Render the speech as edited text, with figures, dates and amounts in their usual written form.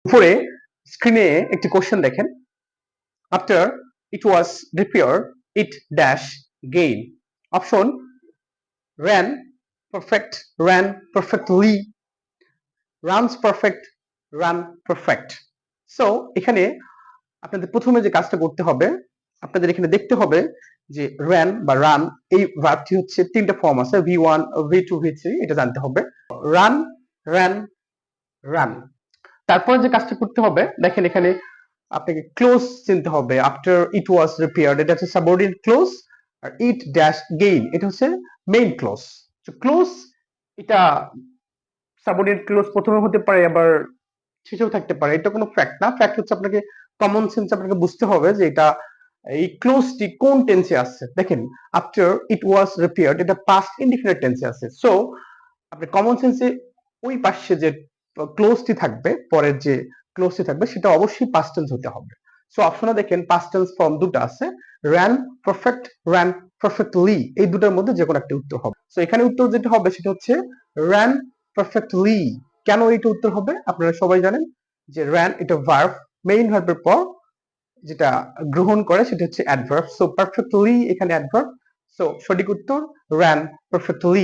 উপরে স্ক্রিনে একটি কোশ্চেন দেখেন, after it was repair it dash gain. Option ran perfectly, runs perfect, run perfect. So এখানে আপনাদের প্রথমে যে কাজটা করতে হবে, আপনাদের এখানে দেখতে হবে যে ran বা রান এই ভার্বটি হচ্ছে তিনটা ফর্ম আছে, v1 v2 v3, এটা জানতে হবে। Run, ran, run. তারপরে যে কাজটা করতে হবে, দেখেন এখানে আপনাকে ক্লোজ চিনতে হবে। আফটার ইট ওয়াজ রিপেয়ার্ড, এটা হচ্ছে সাবঅর্ডিনেট ক্লোজ, আর ইট ড্যাশ গেইন এটা হচ্ছে মেইন ক্লোজ। সো ক্লোজ এটা সাবঅর্ডিনেট ক্লোজ প্রথমে হতে পারে, আবার শেষেও থাকতে পারে, এটা কোনো ফ্যাক্ট না। ফ্যাক্ট হচ্ছে আপনাকে কমন সেন্স আপনাকে বুঝতে হবে যে এটা এই ক্লোজটি কোন টেন্সে আছে। দেখেন আফটার ইট ওয়াজ রিপেয়ার্ড এটা পাস্ট ইনডিফিনিট টেন্সে আছে। সো আপনি কমন সেন্সে ওই পাশে যে ক্লোজটি থাকবে, পরের যে ক্লোজটি থাকবে সেটা অবশ্যই পাস্ট টেন্স হতে হবে। সো অপশনে দেখেন পাস্ট টেন্স ফর্ম দুটো আছে, ran perfect, ran perfectly, এই দুটোর মধ্যে যে কোনো একটা উত্তর হবে। সো এখানে উত্তর যেটা হবে সেটা হচ্ছে ran perfectly। কেন এইটা উত্তর হবে আপনারা সবাই জানেন যে ran এটা ভার্ব, মেইন ভার্বের পর যেটা গ্রহণ করে সেটা হচ্ছে অ্যাডভার্ব। সো পারফেক্টলি এখানে অ্যাডভার্ব। সো সঠিক উত্তর ran perfectly।